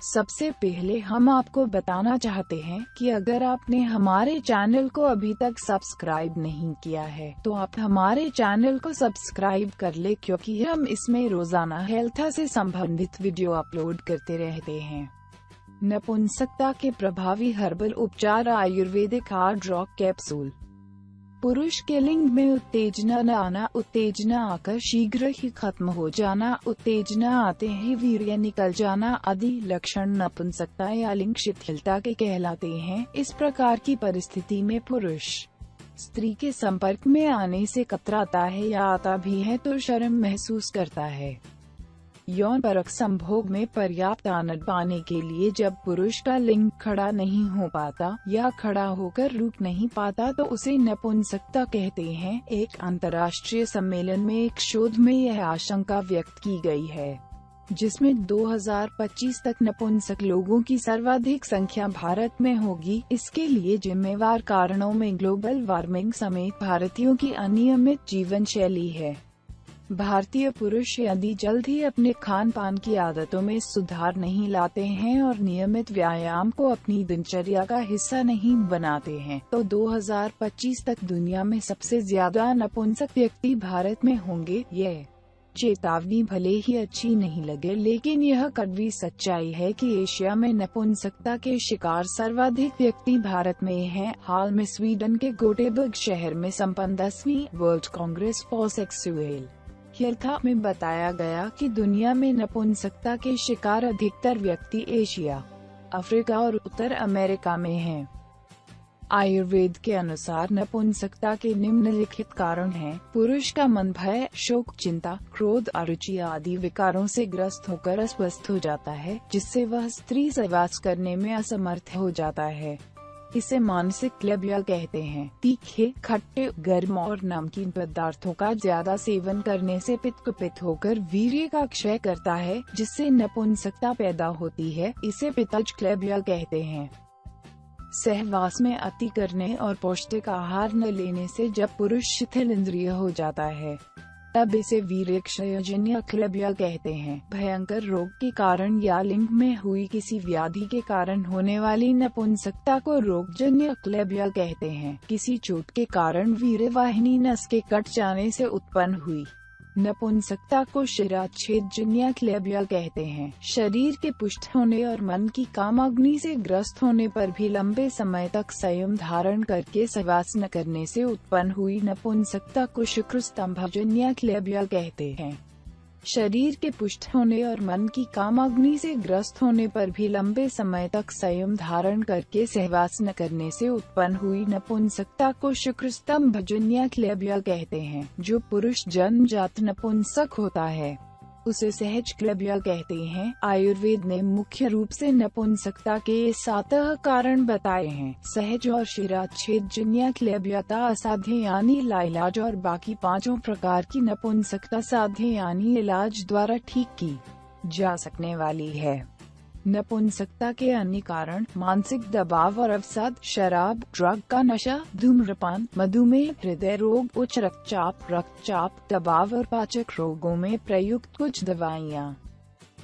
सबसे पहले हम आपको बताना चाहते हैं कि अगर आपने हमारे चैनल को अभी तक सब्सक्राइब नहीं किया है तो आप हमारे चैनल को सब्सक्राइब कर ले, क्योंकि हम इसमें रोजाना हेल्थ से संबंधित वीडियो अपलोड करते रहते हैं। नपुंसकता के प्रभावी हर्बल उपचार आयुर्वेदिक हार्ड रॉक कैप्सूल। पुरुष के लिंग में उत्तेजना न आना, उत्तेजना आकर शीघ्र ही खत्म हो जाना, उत्तेजना आते ही वीर्य निकल जाना आदि लक्षण नपुंसकता या लिंग शिथिलता के कहलाते हैं। इस प्रकार की परिस्थिति में पुरुष स्त्री के संपर्क में आने से कतराता है या आता भी है तो शर्म महसूस करता है। यौन परख संभोग में पर्याप्त आनंद पाने के लिए जब पुरुष का लिंग खड़ा नहीं हो पाता या खड़ा होकर रुक नहीं पाता तो उसे नपुंसकता कहते हैं। एक अंतर्राष्ट्रीय सम्मेलन में एक शोध में यह आशंका व्यक्त की गई है, जिसमें 2025 तक नपुंसक लोगों की सर्वाधिक संख्या भारत में होगी। इसके लिए जिम्मेवार कारणों में ग्लोबल वार्मिंग समेत भारतीयों की अनियमित जीवन शैली है। भारतीय पुरुष यदि जल्द ही अपने खान पान की आदतों में सुधार नहीं लाते हैं और नियमित व्यायाम को अपनी दिनचर्या का हिस्सा नहीं बनाते हैं तो 2025 तक दुनिया में सबसे ज्यादा नपुंसक व्यक्ति भारत में होंगे। यह चेतावनी भले ही अच्छी नहीं लगे, लेकिन यह कड़वी सच्चाई है कि एशिया में नपुंसकता के शिकार सर्वाधिक व्यक्ति भारत में हैं। हाल में स्वीडन के गोटेबर्ग शहर में संपन्न 10वीं world Congress for sexual health में बताया गया कि दुनिया में नपुंसकता के शिकार अधिकतर व्यक्ति एशिया, अफ्रीका और उत्तर अमेरिका में हैं। आयुर्वेद के अनुसार नपुंसकता के निम्नलिखित कारण हैं। पुरुष का मन भय, शोक, चिंता, क्रोध, अरुचि आदि विकारों से ग्रस्त होकर अस्वस्थ हो जाता है, जिससे वह स्त्री सहवास करने में असमर्थ हो जाता है। इसे मानसिक क्लैब्या कहते हैं। तीखे, खट्टे, गर्म और नमकीन पदार्थों का ज्यादा सेवन करने से पित्त कुपित होकर वीर्य का क्षय करता है, जिससे नपुंसकता पैदा होती है। इसे पित्तज क्लैब्या कहते हैं। सहवास में अति करने और पौष्टिक आहार न लेने से जब पुरुष शिथिल इंद्रिय हो जाता है तब इसे वीर्यक्षयजन्य क्लैब्या कहते हैं। भयंकर रोग के कारण या लिंग में हुई किसी व्याधि के कारण होने वाली नपुंसकता को रोगजन्य क्लैब्या कहते हैं। किसी चोट के कारण वीर्यवाहिनी नस के कट जाने से उत्पन्न हुई नपुंसकता को शिराच्छेदजन्य क्लैब्या कहते हैं। शरीर के पुष्ट होने और मन की कामाग्नि से ग्रस्त होने पर भी लंबे समय तक संयम धारण करके सहवास न करने से उत्पन्न हुई नपुंसकता को शुक्रस्तंभजन्य क्लैब्या कहते हैं। शरीर के पुष्ट होने और मन की कामाग्नि से ग्रस्त होने पर भी लंबे समय तक संयम धारण करके सहवास न करने से उत्पन्न हुई नपुंसकता को शुक्रस्तंभजन्य क्लैब्या कहते हैं। जो पुरुष जन्मजात नपुंसक होता है उसे सहज क्लैब्या कहते हैं। आयुर्वेद ने मुख्य रूप से नपुंसकता के 7 कारण बताए हैं। सहज और शिराच्छेदजन्य क्लैब्यता असाध्य यानी लाइलाज और बाकी 5 प्रकार की नपुंसकता साध्य यानी इलाज द्वारा ठीक की जा सकने वाली है। नपुंसकता के अन्य कारण मानसिक दबाव और अवसाद, शराब, ड्रग का नशा, धूम्रपान, मधुमेह, हृदय रोग, उच्च रक्तचाप, दबाव और पाचक रोगों में प्रयुक्त कुछ दवाइयाँ।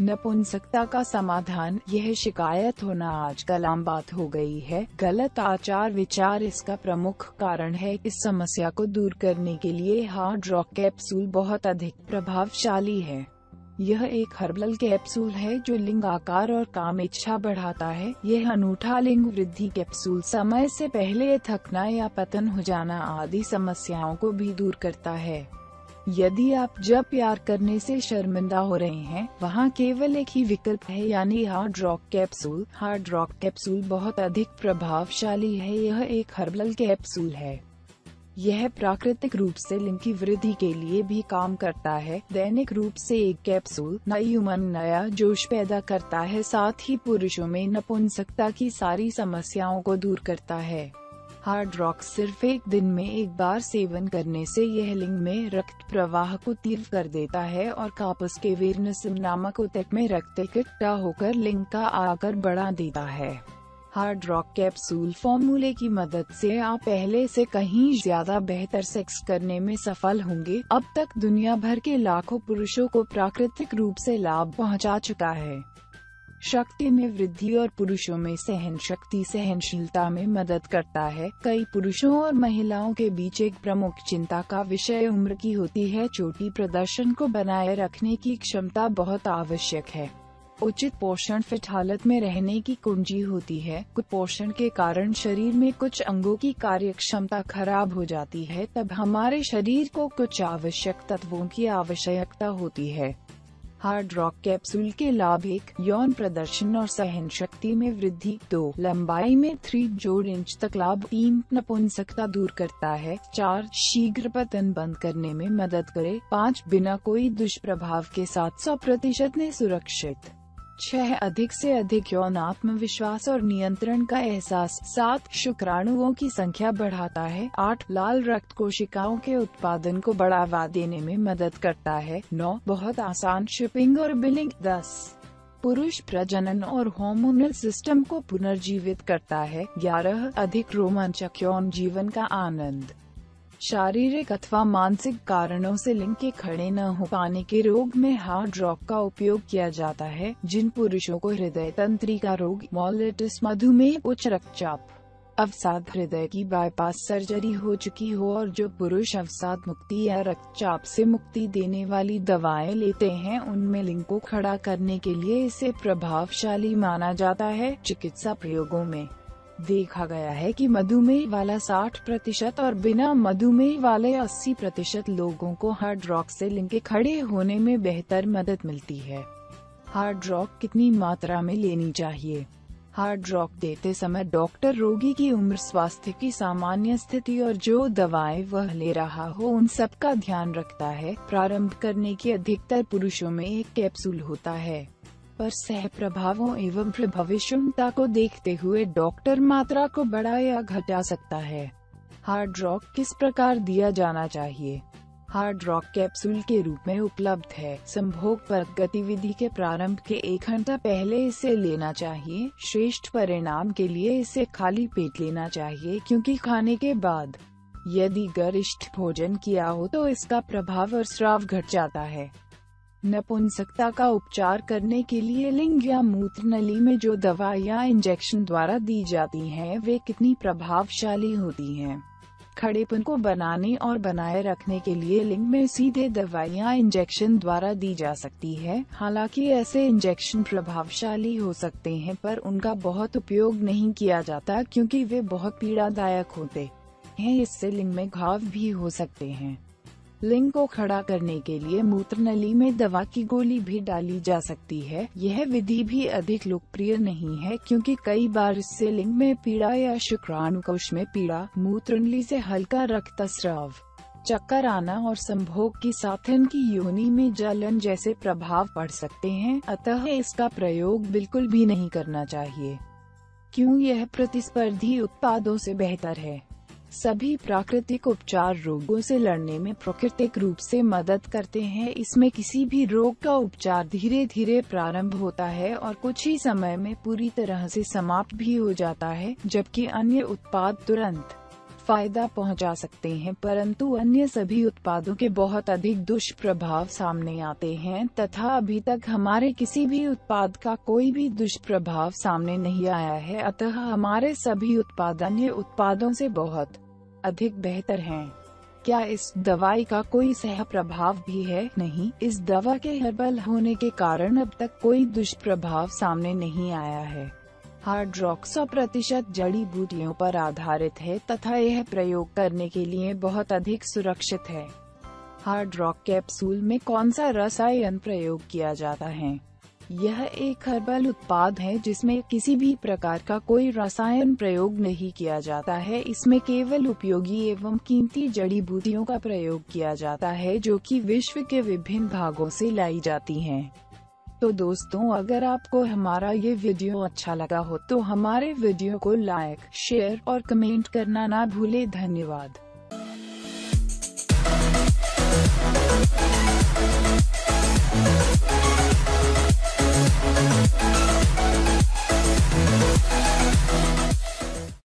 नपुंसकता का समाधान। यह शिकायत होना आजकल आम बात हो गई है। गलत आचार विचार इसका प्रमुख कारण है। इस समस्या को दूर करने के लिए हार्ड रॉक कैप्सूल बहुत अधिक प्रभावशाली है। यह एक हर्बल कैप्सूल है जो लिंग आकार और काम इच्छा बढ़ाता है। यह अनूठा लिंग वृद्धि कैप्सूल समय से पहले थकना या पतन हो जाना आदि समस्याओं को भी दूर करता है। यदि आप जब प्यार करने से शर्मिंदा हो रहे हैं, वहाँ केवल एक ही विकल्प है, यानी hard rock capsule. Hard rock capsule बहुत अधिक प्रभावशाली है। यह एक हर्बल कैप्सूल है। यह प्राकृतिक रूप से लिंग की वृद्धि के लिए भी काम करता है। दैनिक रूप से एक कैप्सूल नई उमंग, नया जोश पैदा करता है, साथ ही पुरुषों में नपुंसकता की सारी समस्याओं को दूर करता है। हार्ड रॉक सिर्फ एक दिन में एक बार सेवन करने से यह लिंग में रक्त प्रवाह को तीव्र कर देता है और कापस के वेरनसिम नामक ऊतक में रक्त इकट्ठा होकर लिंग का आकार बढ़ा देता है। हार्ड रॉक कैप्सूल फॉर्मूले की मदद से आप पहले से कहीं ज्यादा बेहतर सेक्स करने में सफल होंगे। अब तक दुनिया भर के लाखों पुरुषों को प्राकृतिक रूप से लाभ पहुंचा चुका है। शक्ति में वृद्धि और पुरुषों में सहन शक्ति सहनशीलता में मदद करता है। कई पुरुषों और महिलाओं के बीच एक प्रमुख चिंता का विषय उम्र की होती है। चोटी प्रदर्शन को बनाए रखने की क्षमता बहुत आवश्यक है। उचित पोषण फिट हालत में रहने की कुंजी होती है। कुपोषण के कारण शरीर में कुछ अंगों की कार्यक्षमता खराब हो जाती है, तब हमारे शरीर को कुछ आवश्यक तत्वों की आवश्यकता होती है। हार्ड रॉक कैप्सूल के लाभ: 1. यौन प्रदर्शन और सहन शक्ति में वृद्धि। 2. लंबाई में 3 इंच तक लाभ। 3. नपुंसकता दूर करता है। 4. शीघ्र पतन बंद करने में मदद करे। 5. बिना कोई दुष्प्रभाव के 100% ने सुरक्षित। 6. अधिक से अधिक यौन आत्मविश्वास और नियंत्रण का एहसास। 7. शुक्राणुओं की संख्या बढ़ाता है। 8. लाल रक्त कोशिकाओं के उत्पादन को बढ़ावा देने में मदद करता है। 9. बहुत आसान शिपिंग और बिलिंग। 10. पुरुष प्रजनन और हार्मोनल सिस्टम को पुनर्जीवित करता है। 11. अधिक रोमांचक यौन जीवन का आनंद। शारीरिक अथवा मानसिक कारणों से लिंग के खड़े न हो पाने के रोग में हार्ड रॉक का उपयोग किया जाता है। जिन पुरुषों को हृदय तंत्रिका रोग, मोलेटिस, मधुमेह, उच्च रक्तचाप, अवसाद, हृदय की बाईपास सर्जरी हो चुकी हो और जो पुरुष अवसाद मुक्ति या रक्तचाप से मुक्ति देने वाली दवाएं लेते हैं, उनमें लिंग को खड़ा करने के लिए इसे प्रभावशाली माना जाता है। चिकित्सा प्रयोगों में देखा गया है कि मधुमेह वाला 60% और बिना मधुमेह वाले 80% लोगों को हार्ड रॉक से लिंग के खड़े होने में बेहतर मदद मिलती है। हार्ड रॉक कितनी मात्रा में लेनी चाहिए? हार्ड रॉक देते समय डॉक्टर रोगी की उम्र, स्वास्थ्य की सामान्य स्थिति और जो दवाएं वह ले रहा हो उन सब का ध्यान रखता है। प्रारंभ करने की अधिकतर पुरुषों में 1 कैप्सूल होता है, पर सह प्रभावों एवं प्रभावशीलता को देखते हुए डॉक्टर मात्रा को बढ़ा या घटा सकता है। हार्ड रॉक किस प्रकार दिया जाना चाहिए? हार्ड रॉक कैप्सूल के रूप में उपलब्ध है। संभोग पर गतिविधि के प्रारंभ के 1 घंटा पहले इसे लेना चाहिए। श्रेष्ठ परिणाम के लिए इसे खाली पेट लेना चाहिए, क्योंकि खाने के बाद यदि गरिष्ठ भोजन किया हो तो इसका प्रभाव और स्राव घट जाता है। नपुंसकता का उपचार करने के लिए लिंग या मूत्र नली में जो दवा या इंजेक्शन द्वारा दी जाती हैं, वे कितनी प्रभावशाली होती हैं? खड़ेपन को बनाने और बनाए रखने के लिए लिंग में सीधे दवाइयाँ इंजेक्शन द्वारा दी जा सकती है। हालांकि ऐसे इंजेक्शन प्रभावशाली हो सकते हैं, पर उनका बहुत उपयोग नहीं किया जाता क्योंकि वे बहुत पीड़ादायक होते हैं। इससे लिंग में घाव भी हो सकते हैं। लिंग को खड़ा करने के लिए मूत्रनली में दवा की गोली भी डाली जा सकती है। यह विधि भी अधिक लोकप्रिय नहीं है क्योंकि कई बार इससे लिंग में पीड़ा या शुक्राणुकोश में पीड़ा, मूत्रनली से हल्का रक्तस्राव, चक्कर आना और संभोग की साथन की योनि में जलन जैसे प्रभाव पड़ सकते हैं। अतः इसका प्रयोग बिल्कुल भी नहीं करना चाहिए। क्यों यह प्रतिस्पर्धी उत्पादों से बेहतर है? सभी प्राकृतिक उपचार रोगों से लड़ने में प्राकृतिक रूप से मदद करते हैं। इसमें किसी भी रोग का उपचार धीरे धीरे प्रारंभ होता है और कुछ ही समय में पूरी तरह से समाप्त भी हो जाता है, जबकि अन्य उत्पाद तुरंत फायदा पहुंचा सकते हैं, परंतु अन्य सभी उत्पादों के बहुत अधिक दुष्प्रभाव सामने आते हैं तथा अभी तक हमारे किसी भी उत्पाद का कोई भी दुष्प्रभाव सामने नहीं आया है। अतः हमारे सभी उत्पाद अन्य उत्पादों से बहुत अधिक बेहतर हैं। क्या इस दवाई का कोई सह प्रभाव भी है? नहीं, इस दवा के हर्बल होने के कारण अब तक कोई दुष्प्रभाव सामने नहीं आया है। हार्ड रॉक 100% जड़ी बूटियों पर आधारित है तथा यह प्रयोग करने के लिए बहुत अधिक सुरक्षित है। हार्ड रॉक कैप्सूल में कौन सा रसायन प्रयोग किया जाता है? यह एक हर्बल उत्पाद है जिसमें किसी भी प्रकार का कोई रसायन प्रयोग नहीं किया जाता है। इसमें केवल उपयोगी एवं कीमती जड़ी बूटियों का प्रयोग किया जाता है जो कि विश्व के विभिन्न भागों से लाई जाती हैं। तो दोस्तों, अगर आपको हमारा ये वीडियो अच्छा लगा हो तो हमारे वीडियो को लाइक, शेयर और कमेंट करना ना भूले। धन्यवाद।